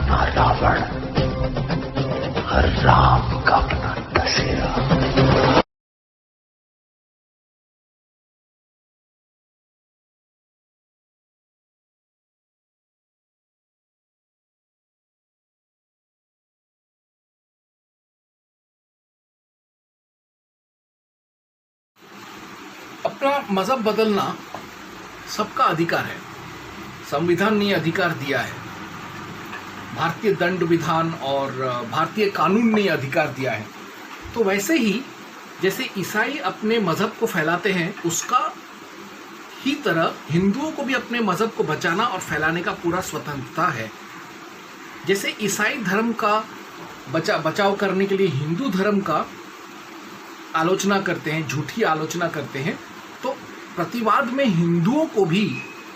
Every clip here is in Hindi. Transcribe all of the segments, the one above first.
अपना रावण और राम का अपना दशहरा। अपना मजहब बदलना सबका अधिकार है। संविधान ने अधिकार दिया है, भारतीय दंड विधान और भारतीय कानून ने अधिकार दिया है। तो वैसे ही जैसे ईसाई अपने मजहब को फैलाते हैं, उसका ही तरह हिंदुओं को भी अपने मजहब को बचाना और फैलाने का पूरा स्वतंत्रता है। जैसे ईसाई धर्म का बचाव करने के लिए हिंदू धर्म का आलोचना करते हैं, झूठी आलोचना करते हैं, तो प्रतिवाद में हिंदुओं को भी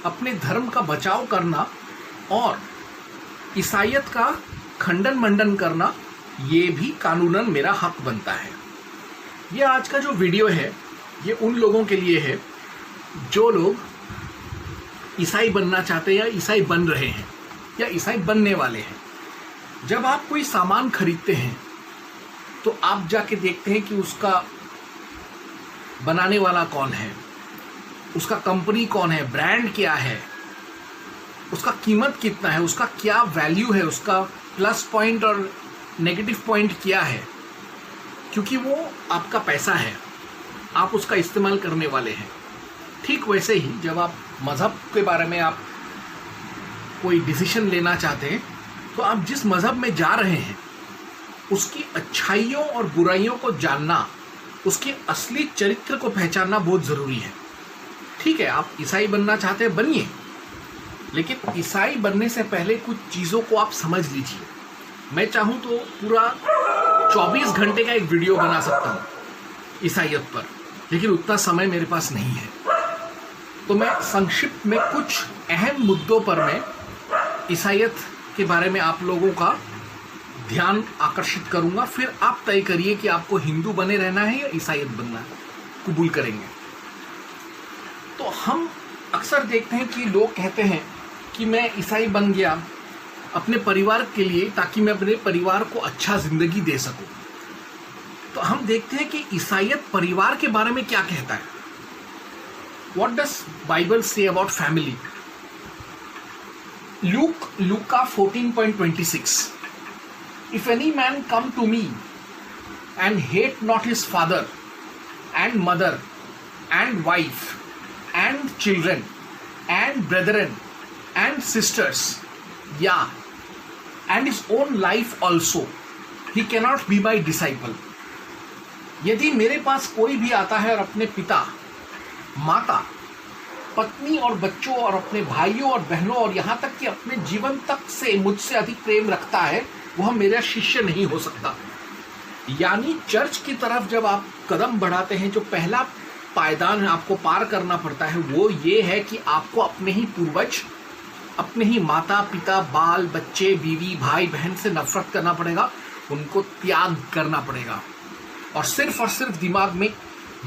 अपने धर्म का बचाव करना और ईसाईयत का खंडन मंडन करना, ये भी कानूनन मेरा हक बनता है। ये आज का जो वीडियो है, ये उन लोगों के लिए है जो लोग ईसाई बनना चाहते हैं या ईसाई बन रहे हैं या ईसाई बनने वाले हैं। जब आप कोई सामान खरीदते हैं तो आप जाके देखते हैं कि उसका बनाने वाला कौन है, उसका कंपनी कौन है, ब्रांड क्या है, उसका कीमत कितना है, उसका क्या वैल्यू है, उसका प्लस पॉइंट और नेगेटिव पॉइंट क्या है, क्योंकि वो आपका पैसा है, आप उसका इस्तेमाल करने वाले हैं। ठीक वैसे ही जब आप मज़हब के बारे में आप कोई डिसीजन लेना चाहते हैं, तो आप जिस मज़हब में जा रहे हैं उसकी अच्छाइयों और बुराइयों को जानना, उसके असली चरित्र को पहचानना बहुत ज़रूरी है। ठीक है, आप ईसाई बनना चाहते हैं, बनिए, लेकिन ईसाई बनने से पहले कुछ चीज़ों को आप समझ लीजिए। मैं चाहूँ तो पूरा 24 घंटे का एक वीडियो बना सकता हूँ ईसाईयत पर, लेकिन उतना समय मेरे पास नहीं है। तो मैं संक्षिप्त में कुछ अहम मुद्दों पर मैं ईसाईयत के बारे में आप लोगों का ध्यान आकर्षित करूंगा। फिर आप तय करिए कि आपको हिंदू बने रहना है या ईसाईयत बनना है, कबूल करेंगे। तो हम अक्सर देखते हैं कि लोग कहते हैं कि मैं ईसाई बन गया अपने परिवार के लिए, ताकि मैं अपने परिवार को अच्छा जिंदगी दे सकूं। तो हम देखते हैं कि ईसाईयत परिवार के बारे में क्या कहता है। What does Bible say about family? Luka 14:26 If any man come to me and hate not his father and mother and wife and children and brethren and sisters, and his own life also, he cannot be my disciple. यदि मेरे पास कोई भी आता है और अपने पिता, माता, पत्नी और बच्चों और अपने भाइयों और बहनों और यहाँ तक कि अपने जीवन तक से मुझसे अधिक प्रेम रखता है, वह मेरा शिष्य नहीं हो सकता। यानी चर्च की तरफ जब आप कदम बढ़ाते हैं, जो पहला पायदान आपको पार करना पड़ता है वो ये है कि आपको अपने ही पूर्वज, अपने ही माता पिता, बाल बच्चे, बीवी, भाई बहन से नफरत करना पड़ेगा, उनको त्याग करना पड़ेगा और सिर्फ दिमाग में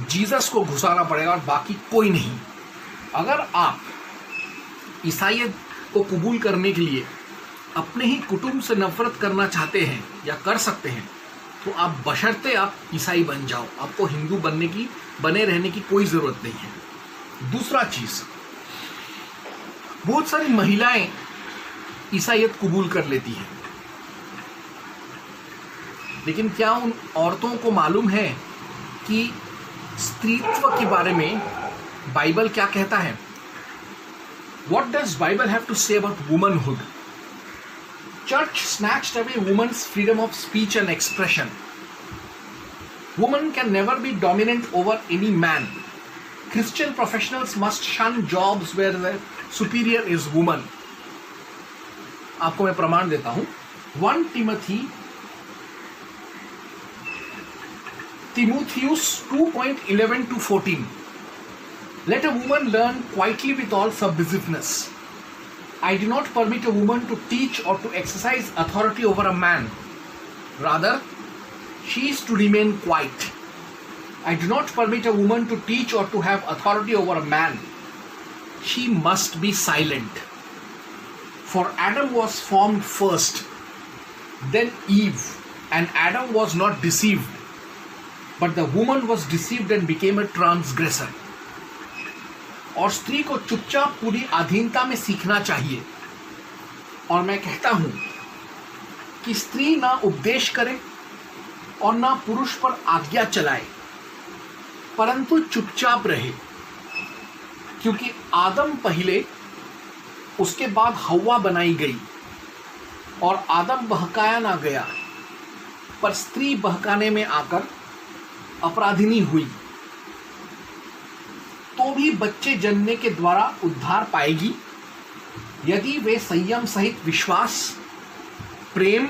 जीसस को घुसाना पड़ेगा और बाकी कोई नहीं। अगर आप ईसाईयत को कबूल करने के लिए अपने ही कुटुंब से नफरत करना चाहते हैं या कर सकते हैं, तो आप बशर्ते आप ईसाई बन जाओ, आपको हिंदू बने रहने की कोई ज़रूरत नहीं है। दूसरा चीज़, बहुत सारी महिलाएं ईसाईयत कबूल कर लेती हैं, लेकिन क्या उन औरतों को मालूम है कि स्त्रीत्व के बारे में बाइबल क्या कहता है? What does Bible have to say about womanhood? Church snatched away women's freedom of speech and expression. Women can never be dominant over any man. Christian professionals must shun jobs where the superior is woman. आपको मैं प्रमाण देता हूं, 1 Timotheus 2:11-14. Let a woman learn quietly with all submissiveness. I do not permit a woman to teach or to exercise authority over a man. Rather, she is to remain quiet. I do not permit a woman to teach or to have authority over a man. She must be silent. For Adam was formed first, Then Eve and Adam was not deceived, but the woman was deceived and became a transgressor. और स्त्री को चुपचाप पूरी अधीनता में सीखना चाहिए। और मैं कहता हूं कि स्त्री ना उपदेश करे और ना पुरुष पर आज्ञा चलाए, परंतु चुपचाप रहे, क्योंकि आदम पहले, उसके बाद हव्वा बनाई गई और आदम बहकाया ना गया, पर स्त्री बहकाने में आकर अपराधिनी हुई। तो भी बच्चे जन्मने के द्वारा उद्धार पाएगी यदि वे संयम सहित विश्वास, प्रेम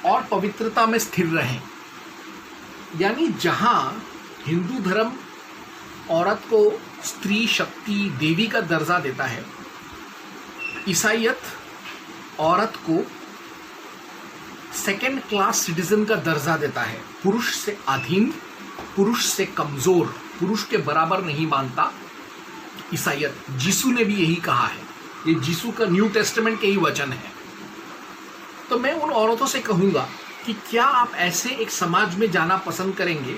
और पवित्रता में स्थिर रहें। यानी जहां हिंदू धर्म औरत को स्त्री शक्ति देवी का दर्जा देता है, ईसाईयत औरत को सेकेंड क्लास सिटीजन का दर्जा देता है। पुरुष से अधीन, पुरुष से कमजोर, पुरुष के बराबर नहीं मानता ईसाईयत। यीशु ने भी यही कहा है, ये यीशु का न्यू टेस्टामेंट के ही वचन है। तो मैं उन औरतों से कहूंगा कि क्या आप ऐसे एक समाज में जाना पसंद करेंगे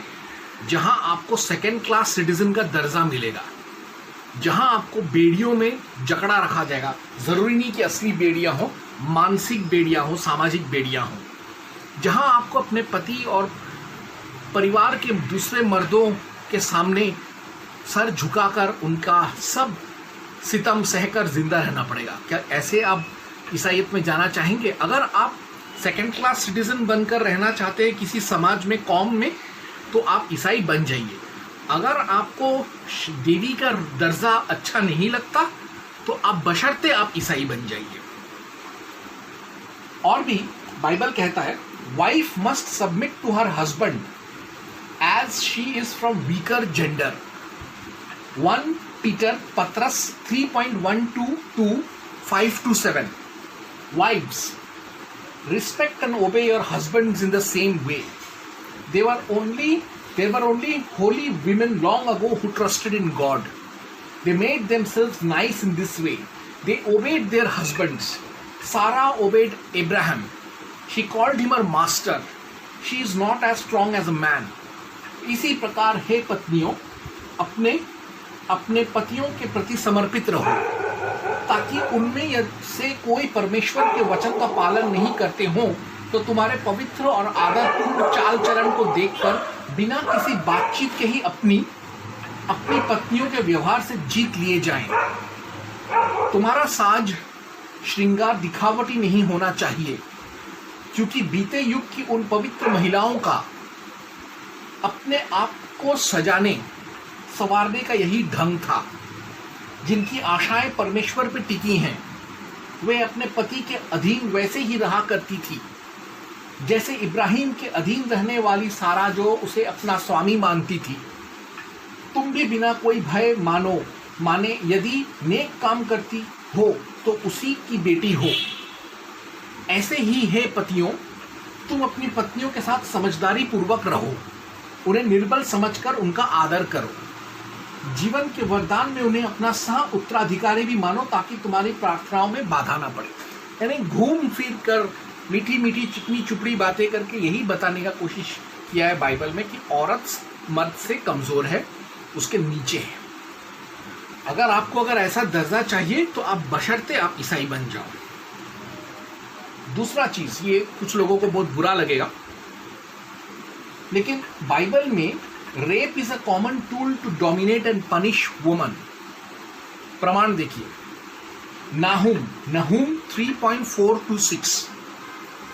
जहां आपको सेकेंड क्लास सिटीजन का दर्जा मिलेगा, जहां आपको बेड़ियों में जकड़ा रखा जाएगा। जरूरी नहीं कि असली बेड़ियां हो, मानसिक बेड़ियां हो, सामाजिक बेड़ियां हो, जहां आपको अपने पति और परिवार के दूसरे मर्दों के सामने सर झुकाकर उनका सब सितम सहकर जिंदा रहना पड़ेगा। क्या ऐसे आप ईसाईयत में जाना चाहेंगे? अगर आप सेकेंड क्लास सिटीजन बनकर रहना चाहते हैं किसी समाज में, कौम में, तो आप ईसाई बन जाइए। अगर आपको देवी का दर्जा अच्छा नहीं लगता तो आप बशर्ते आप ईसाई बन जाइए। और भी बाइबल कहता है, wife must submit to her husband as she is from weaker gender. 1 Peter पत्रस 3.122-5-7। Wives, respect and obey your husbands in the same way. There were only holy women long ago who trusted in God. They made themselves nice in this way. They obeyed their husbands. Sarah obeyed Abraham. She called him her master. She is not as strong as a man. इसी प्रकार हे पत्नियों, अपने पतियों के प्रति समर्पित रहो, ताकि उनमें से कोई परमेश्वर के वचन का पालन नहीं करते हों तो तुम्हारे पवित्र और आदरपूर्ण चाल चलन को देखकर बिना किसी बातचीत के ही अपनी पत्नियों के व्यवहार से जीत लिए जाएं। तुम्हारा साज श्रृंगार दिखावटी नहीं होना चाहिए, क्योंकि बीते युग की उन पवित्र महिलाओं का अपने आप को सजाने संवारने का यही ढंग था, जिनकी आशाएं परमेश्वर पर टिकी हैं। वे अपने पति के अधीन वैसे ही रहा करती थी जैसे इब्राहिम के अधीन रहने वाली सारा जो उसे अपना स्वामी मानती थी। तुम भी बिना कोई भय माने यदि नेक काम करती हो तो उसी की बेटी हो। ऐसे ही हे पतियों, तुम अपनी पत्नियों के साथ समझदारी पूर्वक रहो, उन्हें निर्बल समझकर उनका आदर करो। जीवन के वरदान में उन्हें अपना सह उत्तराधिकारी भी मानो, ताकि तुम्हारी प्रार्थनाओं में बाधा ना पड़े। यानी घूम फिर कर मीठी मीठी चिकनी चुपड़ी बातें करके यही बताने का कोशिश किया है बाइबल में कि औरत मर्द से कमजोर है, उसके नीचे है। अगर ऐसा दर्जा चाहिए तो आप बशर्ते आप ईसाई बन जाओ। दूसरा चीज, ये कुछ लोगों को बहुत बुरा लगेगा, लेकिन बाइबल में rape is a common tool to dominate and punish woman. प्रमाण देखिए, Nahum 3.4-6।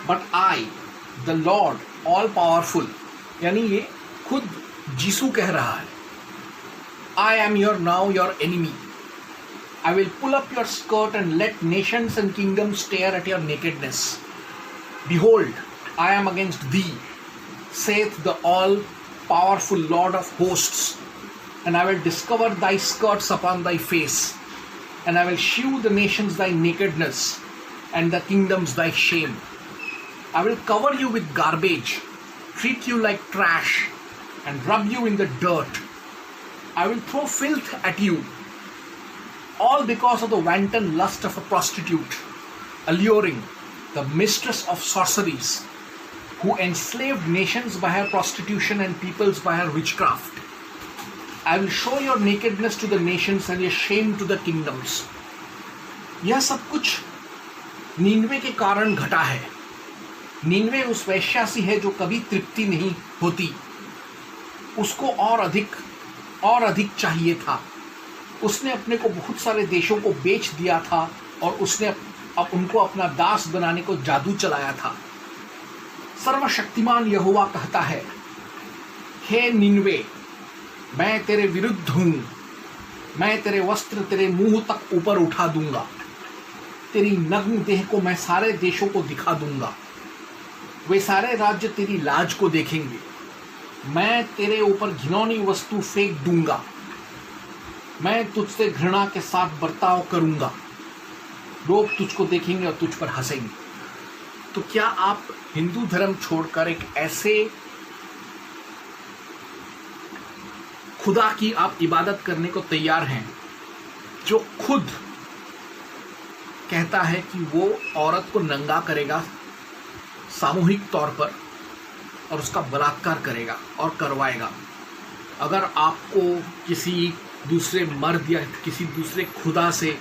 But I the lord all powerful, यानी ये खुद यीशु कह रहा है, I am now your enemy. I will pull up your skirt and let nations and kingdoms stare at your nakedness. Behold, I am against thee, saith the all-powerful Lord of hosts, and I will discover thy skirts upon thy face, and I will shew the nations thy nakedness, and the kingdoms thy shame. I will cover you with garbage, treat you like trash, and rub you in the dirt. I will throw filth at you, all because of the wanton lust of a prostitute, alluring, the mistress of sorceries, who enslaved nations by her prostitution and peoples by her witchcraft. I will show your nakedness to the nations and your shame to the kingdoms. यह सब कुछ नीनवे के कारण घटा है। नीनवे उस वैश्या सी है जो कभी तृप्ति नहीं होती, उसको और अधिक चाहिए था। उसने अपने को बहुत सारे देशों को बेच दिया था और उसने अब उनको अपना दास बनाने को जादू चलाया था। सर्वशक्तिमान यहोवा कहता है, हे निनवे, मैं तेरे विरुद्ध हूं। मैं तेरे वस्त्र तेरे मुंह तक ऊपर उठा दूंगा। तेरी नग्न देह को मैं सारे देशों को दिखा दूंगा। वे सारे राज्य तेरी लाज को देखेंगे। मैं तेरे ऊपर घिनौनी वस्तु फेंक दूंगा। मैं तुझसे घृणा के साथ बर्ताव करूंगा। लोग तुझको देखेंगे और तुझ पर हंसेंगे। तो क्या आप हिंदू धर्म छोड़कर एक ऐसे खुदा की आप इबादत करने को तैयार हैं जो खुद कहता है कि वो औरत को नंगा करेगा सामूहिक तौर पर और उसका बलात्कार करेगा और करवाएगा? अगर आपको किसी दूसरे मर्द या किसी दूसरे खुदा से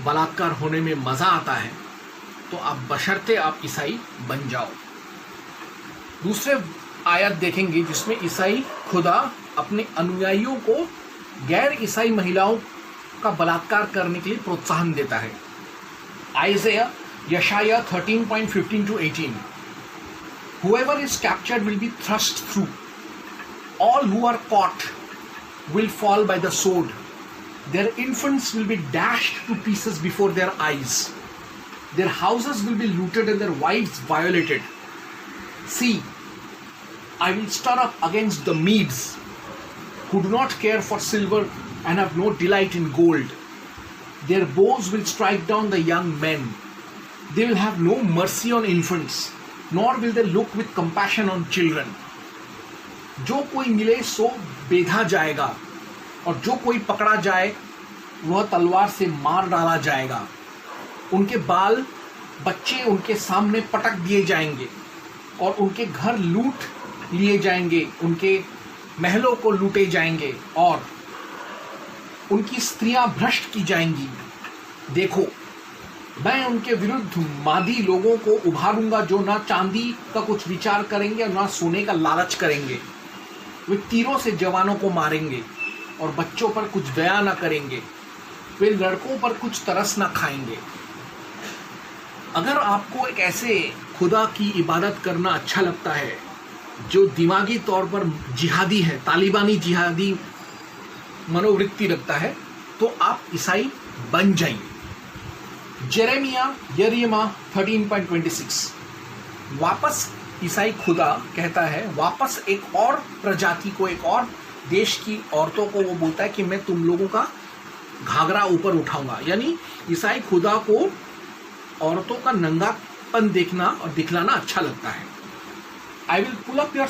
बलात्कार होने में मज़ा आता है तो आप बशर्ते आप ईसाई बन जाओ। दूसरे आयत देखेंगे जिसमें ईसाई खुदा अपने अनुयायियों को गैर ईसाई महिलाओं का बलात्कार करने के लिए प्रोत्साहन देता है। यशाया 13:15-18 Whoever is captured will be thrust through. All who are caught will fall by the sword. Their infants will be dashed to pieces before their eyes. Their houses will be looted and their wives violated. See, I will stir up against the Medes, who do not care for silver and have no delight in gold. Their bows will strike down the young men. They will have no mercy on infants, nor will they look with compassion on children. जो कोई मिले सो बेधा जाएगा और जो कोई पकड़ा जाए वह तलवार से मार डाला जाएगा। उनके बाल बच्चे उनके सामने पटक दिए जाएंगे और उनके घर लूट लिए जाएंगे। उनके महलों को लूटे जाएंगे और उनकी स्त्रियां भ्रष्ट की जाएंगी। देखो, मैं उनके विरुद्ध मादी लोगों को उभारूंगा जो ना चांदी का कुछ विचार करेंगे और ना सोने का लालच करेंगे। वे तीरों से जवानों को मारेंगे और बच्चों पर कुछ दया न करेंगे। वे लड़कों पर कुछ तरस न खाएंगे। अगर आपको एक ऐसे खुदा की इबादत करना अच्छा लगता है जो दिमागी तौर पर जिहादी है, तालिबानी जिहादी मनोवृत्ति रखता है, तो आप ईसाई बन जाइए। यिर्मयाह 13:26 वापस ईसाई खुदा कहता है, वापस एक और प्रजाति को, एक और देश की औरतों को वो बोलता है कि मैं तुम लोगों का घाघरा ऊपर उठाऊंगा। यानी ईसाई खुदा को औरतों का नंगापन देखना और दिखलाना अच्छा लगता है। I will pull up your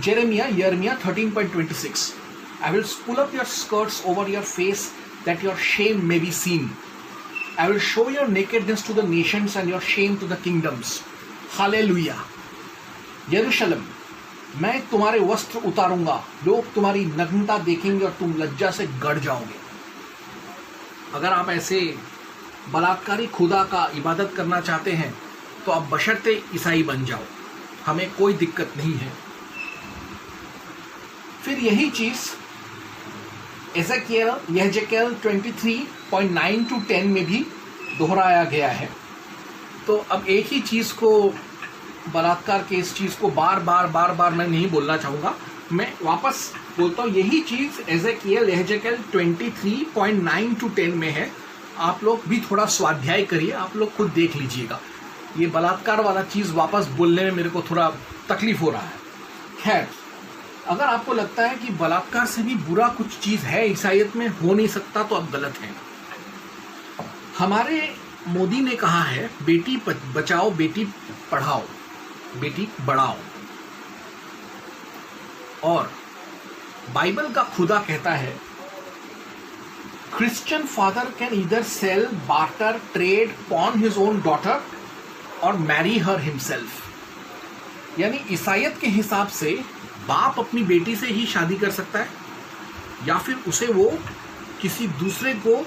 Yirmiyah 13:26 I will pull up your skirts over your face that your shame may be seen. I will show your nakedness to the nations and your shame to the kingdoms. Hallelujah. यरूशलेम, मैं तुम्हारे वस्त्र उतारूंगा, लोग तुम्हारी नग्नता देखेंगे और तुम लज्जा से गड़ जाओगे। अगर आप ऐसे बलात्कारी खुदा का इबादत करना चाहते हैं तो आप बशर्ते ईसाई बन जाओ, हमें कोई दिक्कत नहीं है। फिर यही चीज यहेजकेल 23:9-10 में भी दोहराया गया है। तो अब एक ही चीज को, बलात्कार के इस चीज को बार बार मैं नहीं बोलना चाहूंगा। मैं वापस बोलता हूँ, यही चीज यहेजकेल 23:9-10 में है। आप लोग भी थोड़ा स्वाध्याय करिए, आप लोग खुद देख लीजिएगा। ये बलात्कार वाला चीज वापस बोलने में मेरे को थोड़ा तकलीफ हो रहा है। खैर, अगर आपको लगता है कि बलात्कार से भी बुरा कुछ चीज है ईसाईयत में, हो नहीं सकता, तो आप गलत हैं। हमारे मोदी ने कहा है, बेटी बचाओ, बेटी पढ़ाओ, बेटी बढ़ाओ। और बाइबल का खुदा कहता है, Christian father can either sell, barter, trade, pawn his own daughter और मैरी हर हिमसेल्फ। यानी ईसाइयत के हिसाब से बाप अपनी बेटी से ही शादी कर सकता है या फिर उसे वो किसी दूसरे को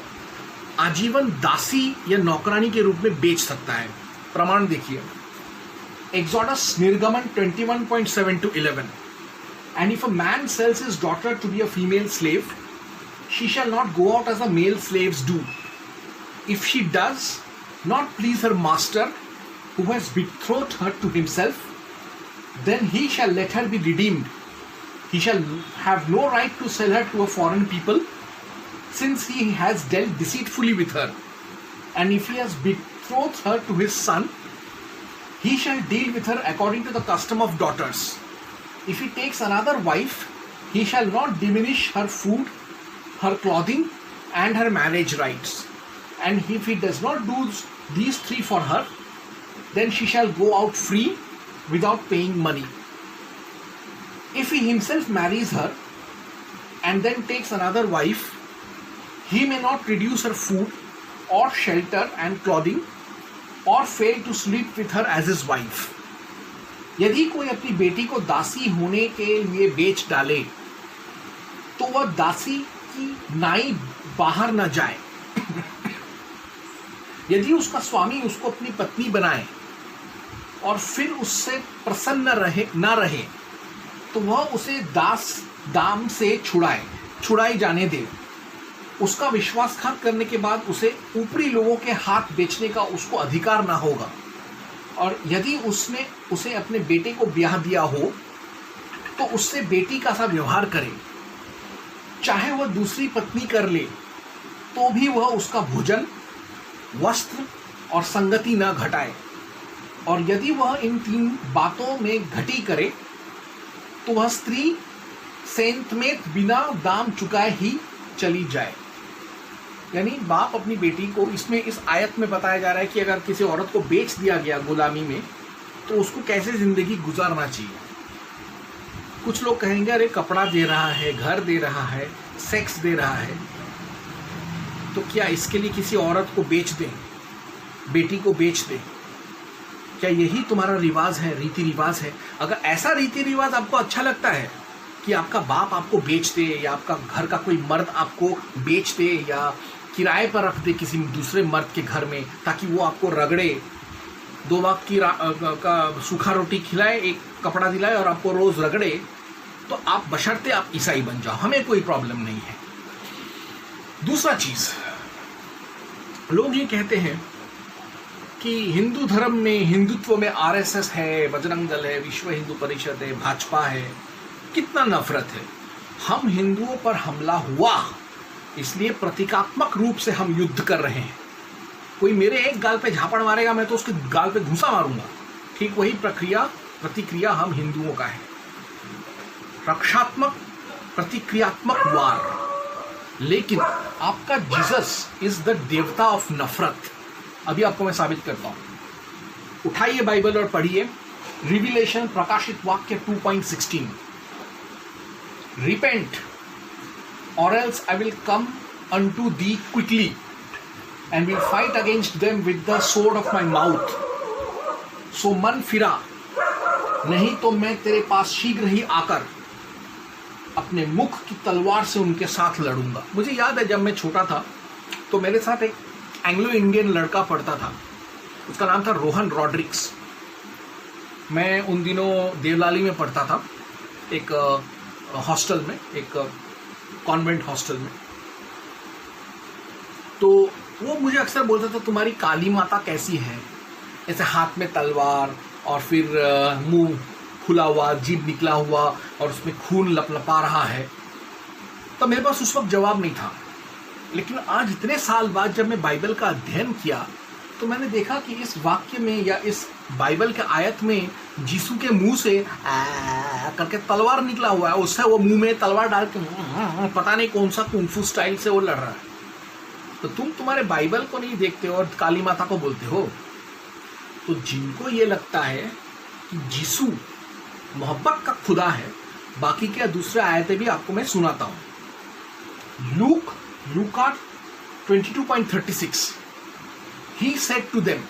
आजीवन दासी या नौकरानी के रूप में बेच सकता है। प्रमाण देखिए, एक्सोडस निर्गमन 21:7-11। And if a man sells his daughter to be a female slave, she shall not go out as a male slaves do. If she does not please her master, who has betrothed her to himself, then he shall let her be redeemed. He shall have no right to sell her to a foreign people, since he has dealt deceitfully with her. And if he has betrothed her to his son, he shall deal with her according to the custom of daughters. If he takes another wife, he shall not diminish her food, her clothing, and her marriage rights. And if he does not do these three for her, then she shall go out free without paying money. If he himself marries her and then takes another wife, he may not reduce her food or shelter and clothing, or fail to sleep with her as his wife. यदि कोई अपनी बेटी को दासी होने के लिए बेच डाले तो वह दासी की नाई बाहर न जाए। यदि उसका स्वामी उसको अपनी पत्नी बनाए और फिर उससे प्रसन्न न रहे तो वह उसे दाम से छुड़ाई जाने दे। उसका विश्वासघात करने के बाद उसे ऊपरी लोगों के हाथ बेचने का उसको अधिकार ना होगा। और यदि उसने उसे अपने बेटे को ब्याह दिया हो तो उससे बेटी का सा व्यवहार करे, चाहे वह दूसरी पत्नी कर ले तो भी वह उसका भोजन, वस्त्र और संगति न घटाए। और यदि वह इन 3 बातों में घटी करे तो वह स्त्री सेंतमेत बिना दाम चुकाए ही चली जाए। यानी बाप अपनी बेटी को, इसमें इस आयत में बताया जा रहा है कि अगर किसी औरत को बेच दिया गया गुलामी में तो उसको कैसे जिंदगी गुजारना चाहिए। कुछ लोग कहेंगे अरे कपड़ा दे रहा है, घर दे रहा है, सेक्स दे रहा है, तो क्या इसके लिए किसी औरत को बेच दें, बेटी को बेच दें? क्या यही तुम्हारा रिवाज है, रीति रिवाज है? अगर ऐसा रीति रिवाज आपको अच्छा लगता है कि आपका बाप आपको बेच दे या आपका घर का कोई मर्द आपको बेच दे या किराए पर रख दे किसी दूसरे मर्द के घर में ताकि वो आपको रगड़े, 2 वक्त का सूखा रोटी खिलाए, एक कपड़ा दिलाए और आपको रोज रगड़े, तो आप बशर्ते आप ईसाई बन जाओ, हमें कोई प्रॉब्लम नहीं है। दूसरा चीज, लोग ये कहते हैं कि हिंदू धर्म में, हिंदुत्व में आरएसएस है, बजरंग दल है, विश्व हिंदू परिषद है, भाजपा है, कितना नफरत है। हम हिंदुओं पर हमला हुआ इसलिए प्रतीकात्मक रूप से हम युद्ध कर रहे हैं। कोई मेरे एक गाल पे झापड़ मारेगा, मैं तो उसके गाल पे घूंसा मारूंगा। ठीक वही प्रतिक्रिया हम हिंदुओं का है, रक्षात्मक प्रतिक्रियात्मक वार। लेकिन आपका जीसस इज द देवता ऑफ नफरत। अभी आपको मैं साबित करता हूं। उठाइए बाइबल और पढ़िए रिविलेशन, प्रकाशित वाक्य 2:16। Repent, or else I will come unto thee quickly, and will fight against them with the sword of my mouth. So मन फिरा, नहीं तो मैं तेरे पास शीघ्र ही आकर अपने मुख की तलवार से उनके साथ लड़ूंगा। मुझे याद है जब मैं छोटा था तो मेरे साथ एक एंग्लो इंडियन लड़का पढ़ता था, उसका नाम था रोहन रॉड्रिक्स। मैं उन दिनों देवलाली में पढ़ता था, एक हॉस्टल में, एक कॉन्वेंट हॉस्टल में। तो वो मुझे अक्सर बोलता था तुम्हारी काली माता कैसी है, ऐसे हाथ में तलवार और फिर मुंह खुला हुआ, जीभ निकला हुआ और उसमें खून लपलपा रहा है। तो मेरे पास उस वक्त जवाब नहीं था, लेकिन आज इतने साल बाद जब मैं बाइबल का अध्ययन किया तो मैंने देखा कि इस वाक्य में या इस बाइबल के आयत में यीशु के मुंह से करके तलवार निकला हुआ है। उससे वो मुंह में तलवार डाल के पता नहीं कौन सा कुंफू स्टाइल से वो लड़ रहा है। तो तुम तुम्हारे बाइबल को नहीं देखते हो और काली माता को बोलते हो। तो जिनको ये लगता है कि यीशु मोहब्बत का खुदा है, बाकी के दूसरे आयतें भी आपको मैं सुनाता हूं। लूका 22:36, He said to them,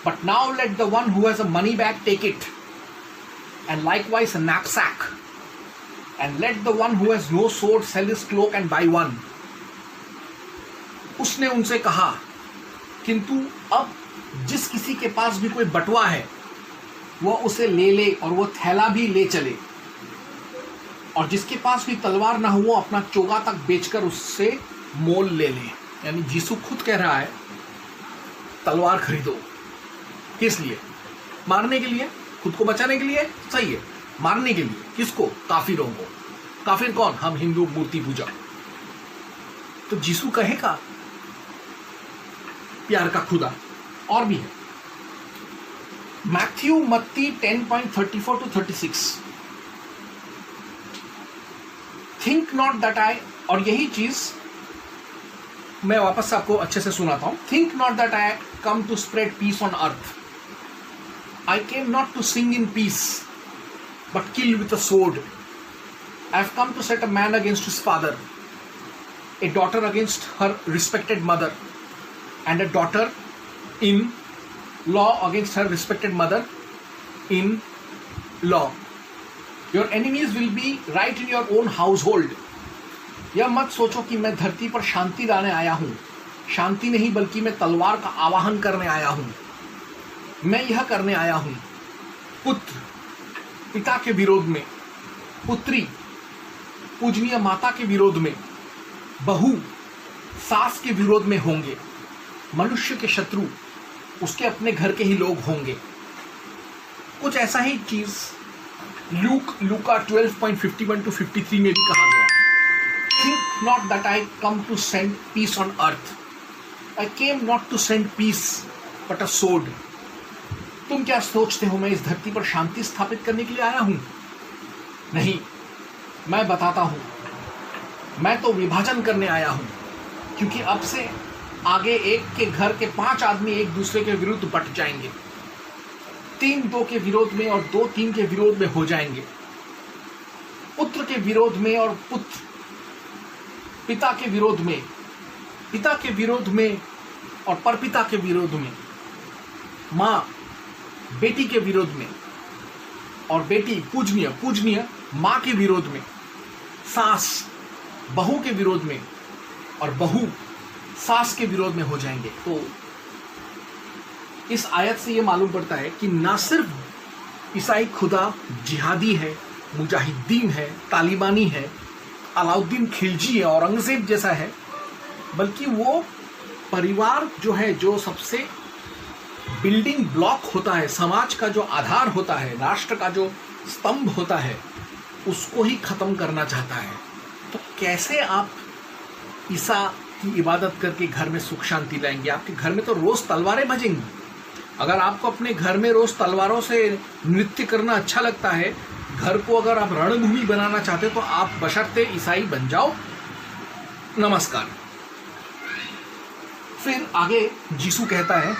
But now let the one who has a money bag take it, and likewise a knapsack. And let the one who has no sword sell his cloak and buy one. उसने उनसे कहा, किंतु अब जिस किसी के पास भी कोई बटुआ है वह उसे ले ले और वो थैला भी ले चले, और जिसके पास भी तलवार ना हो वो अपना चोगा तक बेचकर उससे मोल ले ले। यानी यीशु खुद कह रहा है तलवार खरीदो। किस लिए? मारने के लिए, खुद को बचाने के लिए? सही है, मारने के लिए। किसको? काफिरों को। काफिर कौन? हम हिंदू मूर्ति पूजा। तो यीशु कहेगा प्यार का खुदा। और भी है, मैथ्यू मत्ती 10:34 to 36, थिंक नॉट दैट आई, और यही चीज मैं वापस से आपको अच्छे से सुनाता हूं। Think not that I come to spread peace on earth, I came not to sing in peace but kill with a sword, I have come to set a man against his father, a daughter against her respected mother, and a daughter in law against her respected mother in law. Your enemies will be right in your own household. यह मत सोचो कि मैं धरती पर शांति लाने आया हूँ। शांति नहीं, बल्कि मैं तलवार का आवाहन करने आया हूँ। मैं यह करने आया हूँ, पुत्र पिता के विरोध में, पुत्री पूजनीय माता के विरोध में, बहू सास के विरोध में होंगे। मनुष्य के शत्रु उसके अपने घर के ही लोग होंगे। कुछ ऐसा ही चीज लूका 12:51 to 53 में भी कहा गया। Think not that I come to send peace on earth, I came not to send peace but a sword. तुम क्या सोचते हो मैं इस धरती पर शांति स्थापित करने के लिए आया हूं? नहीं, मैं बताता हूं, मैं तो विभाजन करने आया हूं, क्योंकि अब से आगे एक के घर के 5 आदमी एक दूसरे के विरुद्ध बट जाएंगे, 3 2 के विरोध में और 2 3 के विरोध में हो जाएंगे। पुत्र के विरोध में और पुत्र पिता के विरोध में, पिता के विरोध में और परपिता के विरोध में, माँ बेटी के विरोध में और बेटी पूजनीय माँ के विरोध में, सास बहू के विरोध में और बहू सास के विरोध में हो जाएंगे। तो इस आयत से यह मालूम पड़ता है कि ना सिर्फ ईसाई खुदा जिहादी है, मुजाहिदीन है, तालिबानी है, अलाउद्दीन खिलजी है, औरंगजेब जैसा है, बल्कि वो परिवार जो है, जो सबसे बिल्डिंग ब्लॉक होता है, समाज का जो आधार होता है, राष्ट्र का जो स्तंभ होता है, उसको ही खत्म करना चाहता है। तो कैसे आप ईसा की इबादत करके घर में सुख शांति लाएंगे? आपके घर में तो रोज तलवारें बजेंगी। अगर आपको अपने घर में रोज तलवारों से नृत्य करना अच्छा लगता है, घर को अगर आप रणभूमि बनाना चाहते हो, तो आप बशर्ते ईसाई बन जाओ। नमस्कार। फिर आगे यीशु कहता है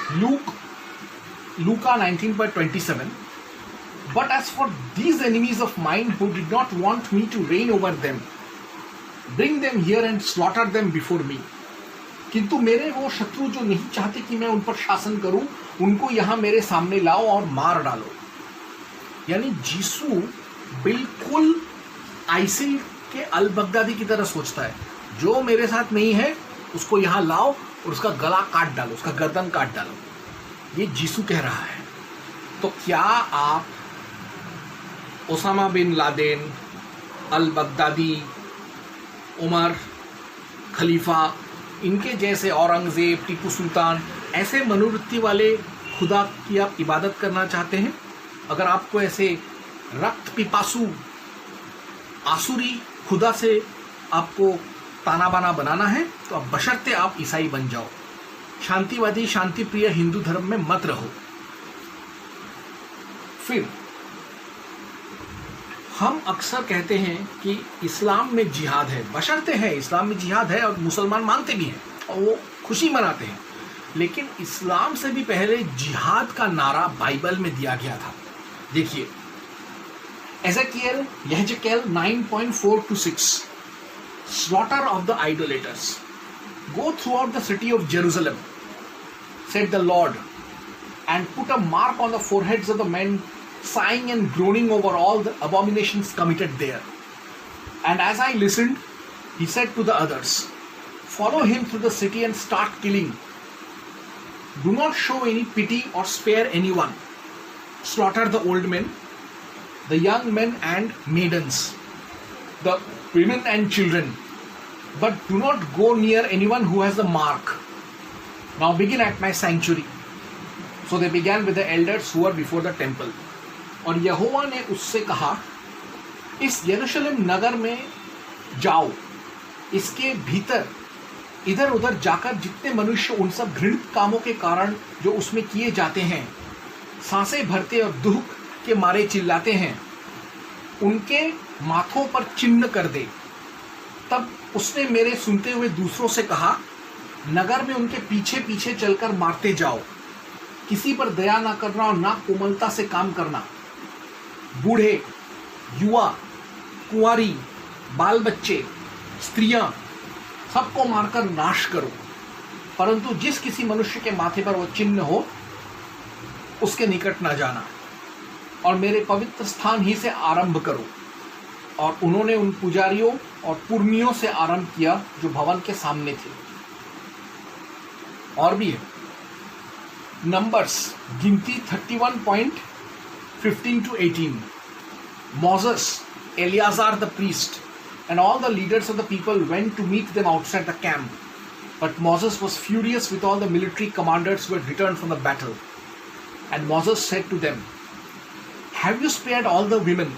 लूका 19:27, but as for these enemies of mind who did not want me to reign over them, bring them here and slaughter them before me. किंतु मेरे वो शत्रु जो नहीं चाहते कि मैं उन पर शासन करूं, उनको यहां मेरे सामने लाओ और मार डालो। यानी यीशु बिल्कुल आइसिल के अल बगदादी की तरह सोचता है, जो मेरे साथ नहीं है उसको यहां लाओ और उसका गला काट डालो, उसका गर्दन काट डालो। ये यीशु कह रहा है। तो क्या आप Osama bin Laden, al Baghdadi, Umar, खलीफा, इनके जैसे औरंगजेब, टीपू सुल्तान, ऐसे मनोवृत्ति वाले खुदा की आप इबादत करना चाहते हैं? अगर आपको ऐसे रक्त पिपासु आसुरी खुदा से आपको ताना बाना बनाना है, तो आप बशर्ते आप ईसाई बन जाओ। शांतिवादी, शांति प्रिय हिंदू धर्म में मत रहो। फिर हम अक्सर कहते हैं कि इस्लाम में जिहाद है, बशर्ते है इस्लाम में जिहाद है, और मुसलमान मानते भी हैं और वो खुशी मनाते हैं। लेकिन इस्लाम से भी पहले जिहाद का नारा बाइबल में दिया गया था। देखिए यहेजकेल 9:4-6, slaughter of the idolaters, go throughout the city of Jerusalem, said the Lord, and put a mark on the foreheads of the men, sighing and groaning over all the abominations committed there. And as I listened, he said to the others, "Follow him through the city and start killing. Do not show any pity or spare anyone. Slaughter the old men, the young men and maidens, the women and children, but do not go near anyone who has the mark. Now begin at my sanctuary." So they began with the elders who were before the temple. और यहोवा ने उससे कहा, इस यरूशलेम नगर में जाओ, इसके भीतर इधर उधर जाकर जितने मनुष्य उन सब घृणित कामों के कारण जो उसमें किए जाते हैं, सांसें भरते और दुख के मारे चिल्लाते हैं, उनके माथों पर चिन्ह कर दे। तब उसने मेरे सुनते हुए दूसरों से कहा, नगर में उनके पीछे पीछे चलकर मारते जाओ, किसी पर दया ना करना और ना कोमलता से काम करना। बूढ़े, युवा, कुंवारी, बाल बच्चे, स्त्रियां, सबको मारकर नाश करो, परंतु जिस किसी मनुष्य के माथे पर वो चिन्ह हो, उसके निकट ना जाना, और मेरे पवित्र स्थान ही से आरंभ करो। और उन्होंने उन पुजारियों और पुरनियों से आरंभ किया जो भवन के सामने थे। और भी है, नंबर्स गिनती 31:15 to 18। Moses, Eleazar the priest, and all the leaders of the people went to meet them outside the camp. But Moses was furious with all the military commanders who had returned from the battle. And Moses said to them, "Have you spared all the women?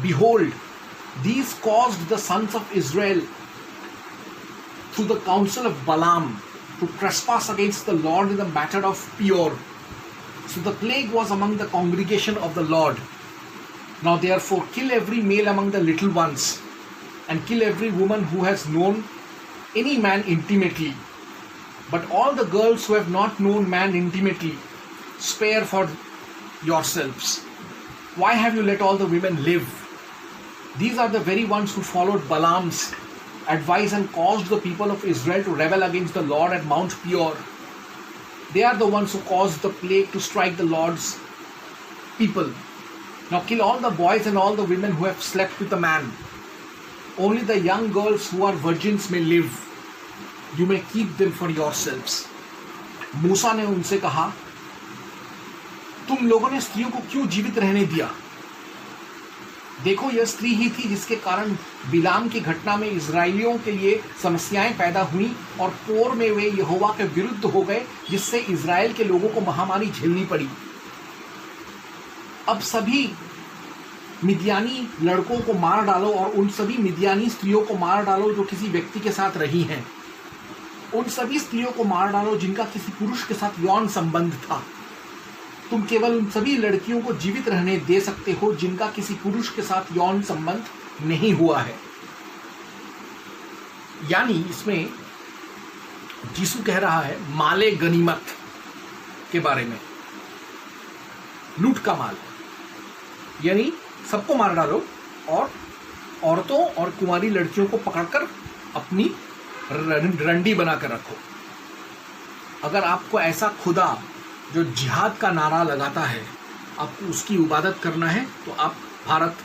Behold, these caused the sons of Israel through the counsel of Balaam to trespass against the Lord in the matter of Peor. So the plague was among the congregation of the Lord. Now therefore kill every male among the little ones, and kill every woman who has known any man intimately. But all the girls who have not known man intimately, spare for yourselves. Why have you let all the women live? These are the very ones who followed Balaam's advice and caused the people of Israel to rebel against the Lord at Mount Peor. They are the ones who caused the plague to strike the Lord's people. Now kill all the boys and all the women who have slept with a man. Only the young girls who are virgins may live. You may keep them for yourselves." मूसा ने उनसे कहा, तुम लोगों ने स्त्रियों को क्यों जीवित रहने दिया? देखो, यह स्त्री ही थी जिसके कारण बिलाम की घटना में इजरायलियों के लिए समस्याएं पैदा हुई और पोर में वे यहोवा के विरुद्ध हो गए, जिससे इजराइल के लोगों को महामारी झेलनी पड़ी। अब सभी मिद्यानी लड़कों को मार डालो और उन सभी मिद्यानी स्त्रियों को मार डालो जो किसी व्यक्ति के साथ रही हैं। उन सभी स्त्रियों को मार डालो जिनका किसी पुरुष के साथ यौन संबंध था। तुम केवल उन सभी लड़कियों को जीवित रहने दे सकते हो जिनका किसी पुरुष के साथ यौन संबंध नहीं हुआ है। यानी इसमें यीशु कह रहा है माले गनीमत के बारे में, लूट का माल, यानी सबको मार डालो और औरतों और कुंवारी लड़कियों को पकड़कर अपनी रंडी बनाकर रखो। अगर आपको ऐसा खुदा जो जिहाद का नारा लगाता है, आपको उसकी इबादत करना है, तो आप भारत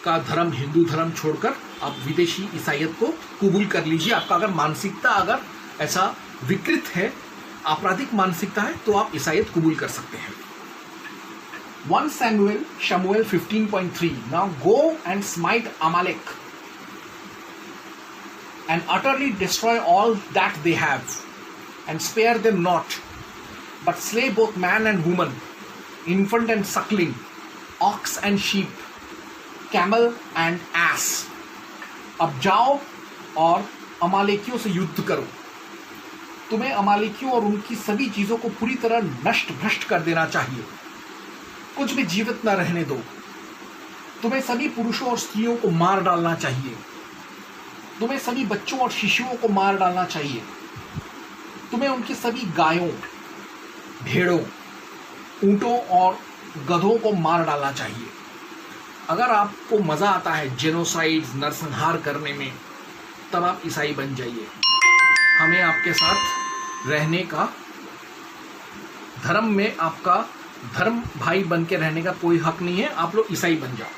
का धर्म, हिंदू धर्म छोड़कर आप विदेशी ईसाईयत को कबूल कर लीजिए। आपका अगर मानसिकता अगर ऐसा विकृत है, आपराधिक मानसिकता है, तो आप ईसाईयत कबूल कर सकते हैं। 1 Samuel 15:3 Now go and smite Amalek and utterly destroy all that they have, and spare them not, but slay both man and woman, infant and suckling, ox and sheep, camel and ass. अब जाओ और अमालेकियों से युद्ध करो। तुम्हें अमालेकियों और उनकी सभी चीजों को पूरी तरह नष्ट भ्रष्ट कर देना चाहिए, कुछ भी जीवित न रहने दो। तुम्हें सभी पुरुषों और स्त्रियों को मार डालना चाहिए। तुम्हें सभी बच्चों और शिशुओं को मार डालना चाहिए। तुम्हें उनकी सभी गायों, भेड़ों, ऊंटों और गधों को मार डालना चाहिए। अगर आपको मजा आता है जेनोसाइड, नरसंहार करने में, तब आप ईसाई बन जाइए। हमें आपके साथ रहने का धर्म में आपका धर्म भाई बन के रहने का कोई हक नहीं है, आप लोग ईसाई बन जाओ।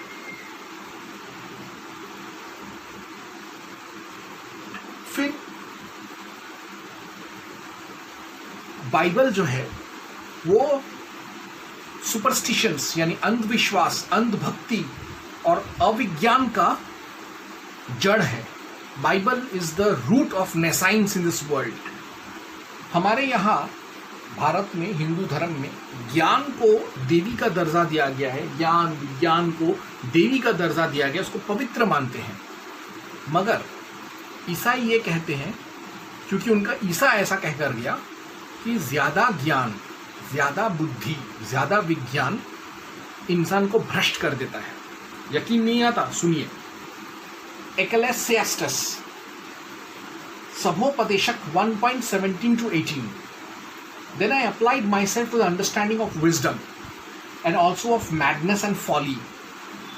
फिर बाइबल जो है वो सुपरस्टिशंस यानी अंधविश्वास, अंधभक्ति और अविज्ञान का जड़ है। Bible is the root of nescience in this world. हमारे यहाँ भारत में हिंदू धर्म में ज्ञान को देवी का दर्जा दिया गया है, ज्ञान विज्ञान को देवी का दर्जा दिया गया, उसको पवित्र मानते हैं। मगर ईसाई ये कहते हैं, क्योंकि उनका ईसा ऐसा कहकर गया कि ज़्यादा ज्ञान, ज़्यादा बुद्धि, ज़्यादा विज्ञान इंसान को भ्रष्ट कर देता है। यकीन नहीं आता? सुनिए, एक्लेसियास्टस सभोपदेशक 1.17-18 Then I applied myself to the understanding of wisdom and also of madness and folly.